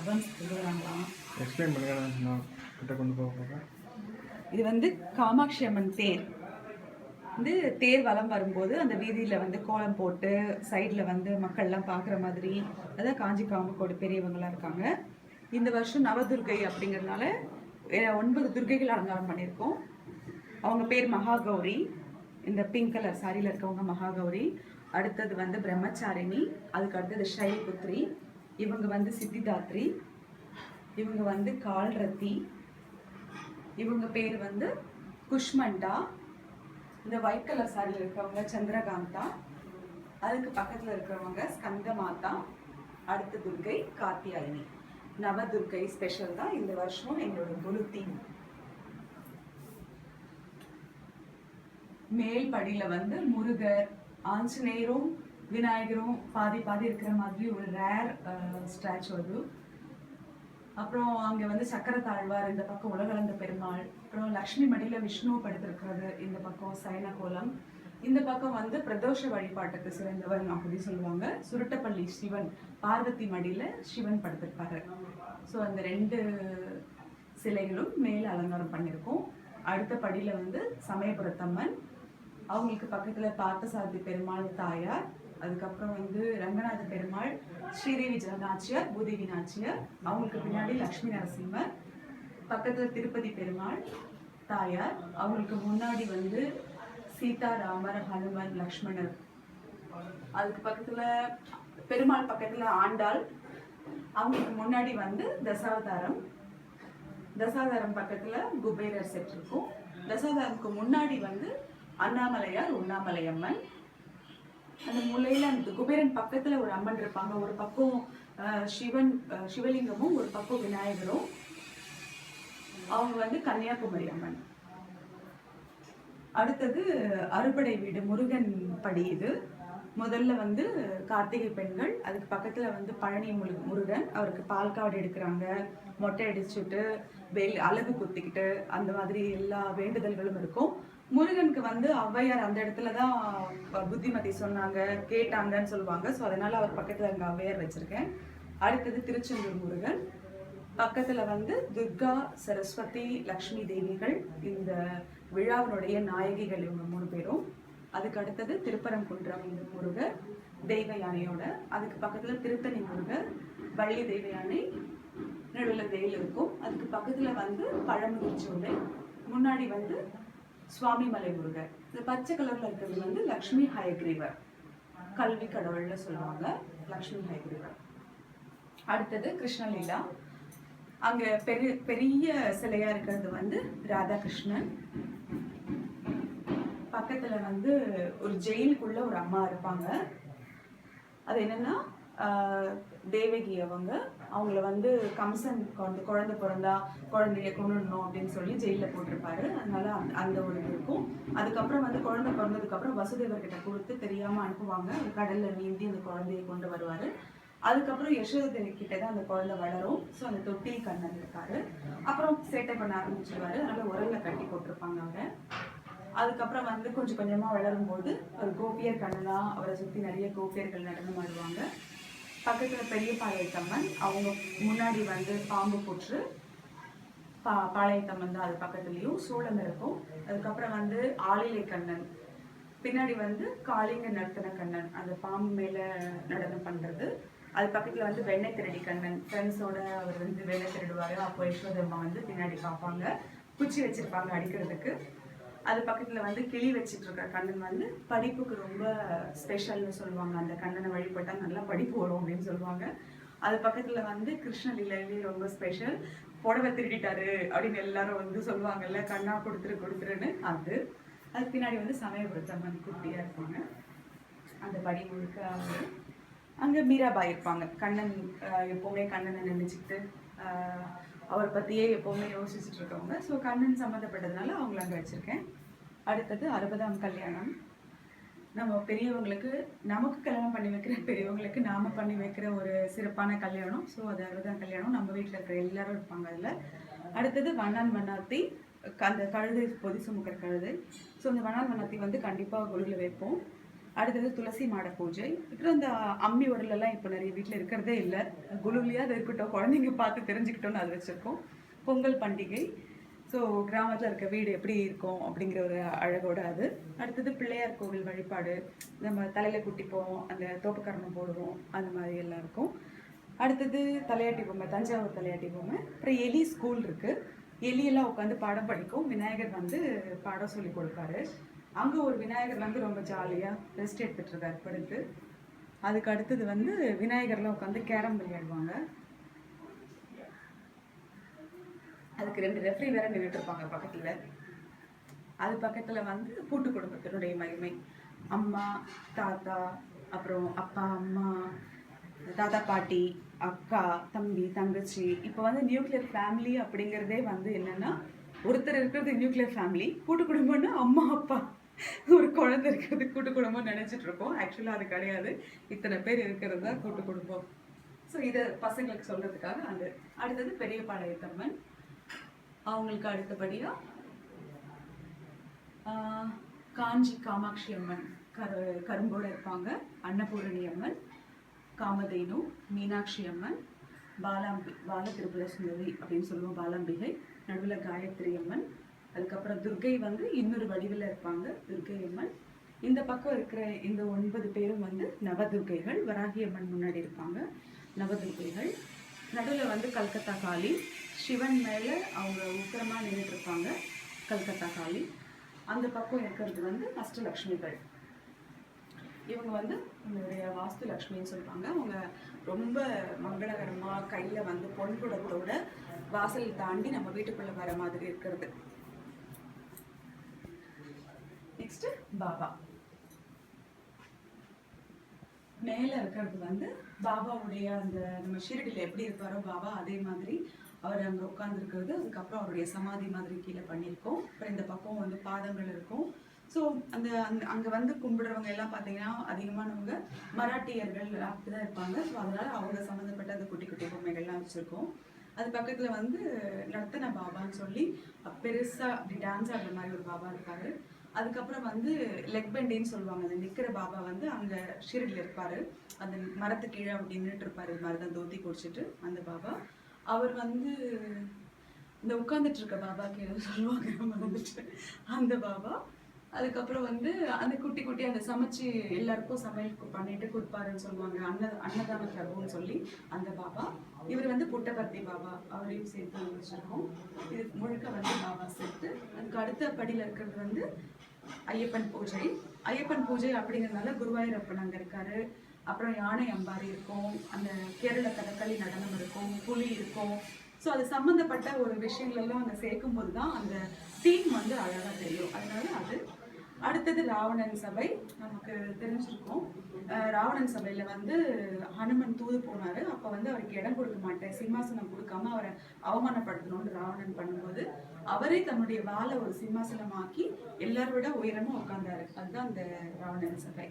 Advance கொடுக்குறாங்களாம். Explain பண்ணுங்க, நான் கிட்ட கொண்டு போக போகிறேன். இது வந்து காமாட்சி அம்மன் தேர். வந்து தேர் வலம் வரும்போது அந்த வீதியில் வந்து கோலம் போட்டு சைடில் வந்து மக்கள்லாம் பார்க்குற மாதிரி, அதான் காஞ்சி காமக்கோடு பெரியவங்களாம் இருக்காங்க. இந்த வருஷம் நவதுர்கை அப்படிங்கிறதுனால 9 துர்கைகள் அலங்காரம் பண்ணியிருக்கோம். அவங்க பேர் மகாகௌரி. இந்த பிங்க் கலர் சாரியில் இருக்கவங்க மகாகௌரி. அடுத்தது வந்து பிரம்மச்சாரிணி. அதுக்கு அடுத்தது ஷைல்புத்ரி. இவங்க வந்து சித்திதாத்ரி. இவங்க வந்து கால்ரத்தி. இவங்க பேர் வந்து குஷ்மண்டா. இந்த ஒயிட் கலர் சாரியில் இருக்கிறவங்க சந்திரகாந்தா. அதுக்கு பக்கத்தில் இருக்கிறவங்க ஸ்கந்தமாதா. அடுத்த துர்கை கார்த்தியாயினி. நவதுர்கை ஸ்பெஷல் தான் இந்த வருஷம் எங்களோட குரு தீம். மேல் படியில் வந்து முருகர், ஆஞ்சநேயரும் விநாயகரும் பாதி பாதி இருக்கிற மாதிரி ஒரு ரேர் ஸ்டாச்சு அது. அப்புறம் அங்கே வந்து சக்கர தாழ்வார், இந்த பக்கம் உலகளந்த பெருமாள். அப்புறம் லக்ஷ்மி மடியில் விஷ்ணு படுத்திருக்கிறது இந்த பக்கம் சயன கோலம். இந்த பக்கம் வந்து பிரதோஷ வழிபாட்டுக்கு சிறந்தவர் அப்படி சொல்லுவாங்க. சுருட்டப்பள்ளி சிவன், பார்வதி மடியில் சிவன் படுத்திருப்பாரு. ஸோ அந்த 2 சிலைகளும் மேலே அலங்காரம் பண்ணியிருக்கோம். அடுத்த படியில் வந்து சமயபுரத்தம்மன். அவங்களுக்கு பக்கத்தில் பார்த்தசாரதி பெருமாள் தாயார். அதுக்கப்புறம் வந்து ரங்கநாத பெருமாள், ஸ்ரீதேவி ஜெகநாச்சியார், பூதேவி நாச்சியார். அவங்களுக்கு பின்னாடி லக்ஷ்மி நரசிம்மர். பக்கத்தில் திருப்பதி பெருமாள் தாயார். அவங்களுக்கு முன்னாடி வந்து சீதா, ராமர், ஹனுமன், லக்ஷ்மணர். அதுக்கு பக்கத்தில் பெருமாள் பக்கத்தில் ஆண்டாள். அவங்களுக்கு முன்னாடி வந்து தசாவதாரம். தசாவதாரம் பக்கத்தில் குபேரர் செட் இருக்கும். தசாவதாரத்துக்கு முன்னாடி வந்து அண்ணாமலையார், உண்ணாமலையம்மன். அந்த மூலையில் அந்த குபேரன் பக்கத்தில் ஒரு அம்மன் இருப்பாங்க. ஒரு பக்கம் சிவலிங்கமும் ஒரு பக்கம் விநாயகரும். அவங்க வந்து கன்னியாகுமரி அம்மன். அடுத்தது அறுபடை வீடு முருகன் படி. இது முதல்ல வந்து கார்த்திகை பெண்கள். அதுக்கு பக்கத்தில் வந்து பழனி முருகன். அவருக்கு பால் காவடி எடுக்கிறாங்க, மொட்டை அடிச்சுட்டு அழகு குத்திக்கிட்டு அந்த மாதிரி எல்லா வேண்டுதல்களும் இருக்கும். முருகனுக்கு வந்து ஔவையார் அந்த இடத்துல தான் புத்திமதி சொன்னாங்க, கேட்டாங்கன்னு சொல்லுவாங்க. ஸோ அதனால அவர் பக்கத்தில் அங்கே ஔவையார் வச்சிருக்கேன். அடுத்தது திருச்செந்தூர் முருகன். பக்கத்தில் வந்து துர்கா, சரஸ்வதி, லக்ஷ்மி தேவிகள். இந்த விழாவினுடைய நாயகிகள் இவங்க 3 பேரும். அதுக்கு அடுத்தது திருப்பரங்குன்றம் முருகர் தெய்வ யானையோட. அதுக்கு பக்கத்தில் திருத்தணி முருகர், வள்ளி தெய்வ யானை, நடுவில் வெயில் இருக்கும். அதுக்கு பக்கத்தில் வந்து பழமுதிர்ச்சோலை. முன்னாடி வந்து சுவாமிமலை முருகர். இந்த பச்சை கலர்ல இருக்கிறது வந்து லக்ஷ்மி ஹயக்ரீவர், கல்வி கடவுள்னு சொல்லுவாங்க, லக்ஷ்மி ஹயக்ரீவர். அடுத்தது கிருஷ்ணலீலா. அங்க பெரிய சிலையா இருக்கிறது வந்து ராதாகிருஷ்ணன். பக்கத்துல வந்து ஒரு ஜெயிலுக்குள்ள ஒரு அம்மா இருப்பாங்க. அது என்னன்னா தேவகி. அவங்கள வந்து கம்சன் குழந்தை பிறந்தா குழந்தைய கொண்டுடணும் அப்படின்னு சொல்லி ஜெயிலில் போட்டிருப்பாரு. அதனால அந்த ஒரு இது இருக்கும். அதுக்கப்புறம் வந்து குழந்தை பிறந்ததுக்கப்புறம் வசுதேவர்கிட்ட கொடுத்து தெரியாமல் அனுப்புவாங்க. கடலில் நீந்தி அந்த குழந்தைய கொண்டு வருவார். அதுக்கப்புறம் யசோதை கிட்ட தான் அந்த குழந்தை வளரும். ஸோ அந்த தொட்டில் கண்ணன் இருக்காரு. அப்புறம் சேட்டை பண்ண ஆரம்பிச்சிருவாரு. அதனால உரல்ல கட்டி போட்டிருப்பாங்க அவரை. அதுக்கப்புறம் வந்து கொஞ்சம் கொஞ்சமாக வளரும்போது ஒரு கோபியர் கண்ணனா அவரை சுற்றி நிறைய கோபியர்கள் நடனம் ஆடுவாங்க. பக்கத்தில் பெரிய பாளையத்தம்மன். அவங்க முன்னாடி வந்து பாம்பு புற்று. பாளையத்தம்மன் தான் அது பக்கத்துலேயும் சூளம் இருக்கும். அதுக்கப்புறம் வந்து ஆளிலை கண்ணன். பின்னாடி வந்து காளிங்க நர்த்தன கண்ணன், அந்த பாம்பு மேலே நடனம் பண்ணுறது. அது பக்கத்தில் வந்து வெண்ணெய் திருடி கண்ணன். ஃப்ரெண்ட்ஸோட அவர் வந்து வெண்ணெய் திருடுவார். அப்போ யசோதம்மா வந்து பின்னாடி பார்ப்பாங்க. குச்சி வச்சுருப்பாங்க அடிக்கிறதுக்கு. அது பக்கத்தில் வந்து கிளி வச்சுட்டு இருக்கிற கண்ணன் வந்து படிப்புக்கு ரொம்ப ஸ்பெஷல்னு சொல்லுவாங்க. அந்த கண்ணனை வழிபட்டால் நல்லா படிப்பு வரும் அப்படின்னு சொல்லுவாங்க. அது பக்கத்தில் வந்து கிருஷ்ணலீலையிலே ரொம்ப ஸ்பெஷல். புடவை திருடிட்டாரு அப்படின்னு எல்லாரும் வந்து சொல்லுவாங்கல்ல, கண்ணா கொடுத்துருன்னு. அதுக்கு பின்னாடி வந்து சமயபுரத்தம்மன் குட்டியாக இருப்பாங்க. அந்த படி முழுக்க அங்கே மீராபாய் இருப்பாங்க. கண்ணன் எப்போவுமே கண்ணனை நினைச்சிக்கிட்டு அவரை பற்றியே எப்போவுமே யோசிச்சுட்டு இருக்கவங்க. ஸோ கண்ணன் சம்மந்தப்பட்டதுனால அவங்கள அங்கே வச்சுருக்கேன். அடுத்தது 60ஆம் கல்யாணம். நம்ம பெரியவங்களுக்கு, நமக்கு கல்யாணம் பண்ணி வைக்கிற பெரியவங்களுக்கு நாம் பண்ணி வைக்கிற ஒரு சிறப்பான கல்யாணம். ஸோ அது 60ஆம் கல்யாணம். நம்ம வீட்டில் இருக்கிற எல்லாரும் இருப்பாங்க அதில். அடுத்தது வண்ணான் வண்ணாத்தி. அந்த கழுதை பொதி சுமக்கிற கழுதை. ஸோ அந்த வண்ணான் வண்ணாத்தி வந்து கண்டிப்பாக குழுவில் வைப்போம். அடுத்தது துளசி மாட பூஜை. அப்புறம் இந்த அம்மி உரலெல்லாம் இப்போ நிறைய வீட்டில் இருக்கிறதே இல்லை. குலுலியாக அது இருக்கட்டும், குழந்தைங்க பார்த்து தெரிஞ்சுக்கிட்டோன்னு அது வச்சுருக்கோம். பொங்கல் பண்டிகை. ஸோ கிராமத்தில் இருக்க வீடு எப்படி இருக்கும் அப்படிங்கிற ஒரு அழகோட அது. அடுத்தது பிள்ளையார் கோவில் வழிபாடு. நம்ம தலையில் குட்டிப்போம், அந்த தோப்புக்கரணம் போடுவோம், அந்த மாதிரி எல்லாம் இருக்கும். அடுத்தது தலையாட்டி பொம்மை, தஞ்சாவூர் தலையாட்டி பொம்மை. அப்புறம் எலி ஸ்கூல் இருக்குது. எலியெல்லாம் உட்காந்து பாடம் படிக்கும். விநாயகர் வந்து பாடம் சொல்லி கொடுப்பாரு. அங்கே ஒரு விநாயகர் வந்து ரொம்ப ஜாலியாக ரெஸ்ட் எடுத்துகிட்டு இருக்காரு படுத்து. அதுக்கு அடுத்தது வந்து விநாயகர்லாம் உட்காந்து கேரம் விளையாடுவாங்க. அதுக்கு 2 ரெஃப்ரி வேற நின்றுட்டு இருப்பாங்க பக்கத்தில். அது பக்கத்தில் வந்து கூட்டு குடும்பத்தினுடைய மகிமை. அம்மா, தாத்தா, அப்புறம் அப்பா, அம்மா, தாத்தா, பாட்டி, அக்கா, தம்பி, தங்கச்சி. இப்போ வந்து நியூக்ளியர் ஃபேமிலி அப்படிங்கிறதே வந்து என்னன்னா, ஒருத்தர் இருக்கிறது நியூக்ளியர் ஃபேமிலி. கூட்டு குடும்பம்னா அம்மா, அப்பா, ஒரு குழந்தை இருக்கிறது கூட்டு குடும்பம் நினைச்சிட்டு இருக்கோம். ஆக்சுவலாக அது கிடையாது. இத்தனை பேர் இருக்கிறது தான் கூட்டு குடும்பம். ஸோ இதை பசங்களுக்கு சொல்றதுக்காக அந்த அடுத்தது பெரியபாளையத்தம்மன். அவங்களுக்கு அடுத்தபடியாக காஞ்சி காமாட்சி அம்மன் கரும்போடு இருப்பாங்க. அன்னபூரணி அம்மன், காமதேனு, மீனாட்சி அம்மன், பால திரிபுர சுந்தரி அப்படின்னு சொல்லுவோம், பாலாம்பிகை. நடுவில் காயத்ரி அம்மன். அதுக்கப்புறம் துர்கை வந்து இன்னொரு வடிவில் இருப்பாங்க, துர்கை அம்மன். இந்த பக்கம் இருக்கிற இந்த 9 பேரும் வந்து நவதுர்கைகள். வராகி அம்மன் முன்னாடி இருப்பாங்க, நவதுர்கைகள். நடுவில் வந்து கல்கத்தா காளி. சிவன் மேலே அவங்க உக்கிரமாக நின்றுட்டு இருப்பாங்க, கல்கத்தா காளி. அந்த பக்கம் இருக்கிறது வந்து அஷ்டலக்ஷ்மிகள். இவங்க வந்து உங்களுடைய வாஸ்து லக்ஷ்மின்னு சொல்லுவாங்க. அவங்க ரொம்ப மங்களகரமாக கையில் வந்து பொன்குடத்தோட வாசல் தாண்டி நம்ம வீட்டுக்குள்ளே வர மாதிரி இருக்கிறது. நெக்ஸ்ட் பாபா. மேலே இருக்கிறது வந்து பாபாவுடைய அந்த நம்ம ஷிரடியில் எப்படி இருப்பாரோ பாபா, அதே மாதிரி அவர் அங்கே உட்காந்துருக்கிறது. அதுக்கப்புறம் அவருடைய சமாதி மாதிரி கீழே பண்ணியிருக்கோம். அப்புறம் இந்த பக்கம் வந்து பாதங்கள் இருக்கும். ஸோ அந்த அங்கே வந்து கும்பிடுறவங்க எல்லாம் பார்த்தீங்கன்னா அதிகமானவங்க மராட்டியர்கள் அப்படிதான் இருப்பாங்க. ஸோ அதனால அவங்க சம்மந்தப்பட்ட அந்த குட்டி குட்டி பொம்மைகள்லாம் வச்சுருக்கோம். அது பக்கத்தில் வந்து நர்த்தன பாபான்னு சொல்லி பெருசாக அப்படி டான்ஸ் ஆடுற மாதிரி ஒரு பாபா இருப்பார். அதுக்கப்புறம் வந்து லெக் பெண்டின்னு சொல்லுவாங்க, அந்த நிற்கிற பாபா வந்து அங்கே ஷிரடியில் இருப்பார். அந்த மரத்து கீழே அப்படி நின்றுட்டு இருப்பார், இது மாதிரி தான் தோத்தி குடிச்சிட்டு அந்த பாபா. அவர் வந்து இந்த உட்காந்துட்டு இருக்க பாபாக்கு ஏதோ சொல்லுவாங்க, மறந்துட்டு, அந்த பாபா. அதுக்கப்புறம் வந்து அந்த குட்டி குட்டி அந்த சமைச்சு எல்லாருக்கும் சமையல் பண்ணிட்டு கொடுப்பாருன்னு சொல்லுவாங்க, அன்னதான பிரபுன்னு சொல்லி அந்த பாபா. இவர் வந்து புட்டபர்த்தி பாபா, அவரையும் சேர்த்து வச்சிருக்கோம். இது முழுக்க வந்து பாபா சேர்த்து. அதுக்கு அடுத்த படியில் இருக்கிறது வந்து ஐயப்பன் பூஜை. ஐயப்பன் பூஜை அப்படிங்கிறதுனால குருவாயூரப்பன் அங்கே இருக்காரு. அப்புறம் யானை அம்பாரி இருக்கும், அந்த கேரள கதகளி நடனம் இருக்கும், புலி இருக்கும். ஸோ அது சம்மந்தப்பட்ட ஒரு விஷயங்களெல்லாம் அங்கே சேர்க்கும் போது தான் அந்த தீம் வந்து அழகாக தெரியும். அதனால அது. அடுத்தது ராவணன் சபை. நமக்கு தெரிஞ்சிருக்கும், ராவணன் சபையில் வந்து ஹனுமன் தூது போனார். அப்போ வந்து அவருக்கு இடம் கொடுக்க மாட்டேன், சிம்மாசனம் கொடுக்காம அவரை அவமானப்படுத்தணும்னு ராவணன் பண்ணும்போது அவரே தன்னுடைய வாளை ஒரு சிம்மாசனமாக்கி எல்லாரோட உயரமும் உட்கார்ந்தாரு. அதுதான் அந்த ராவணன் சபை.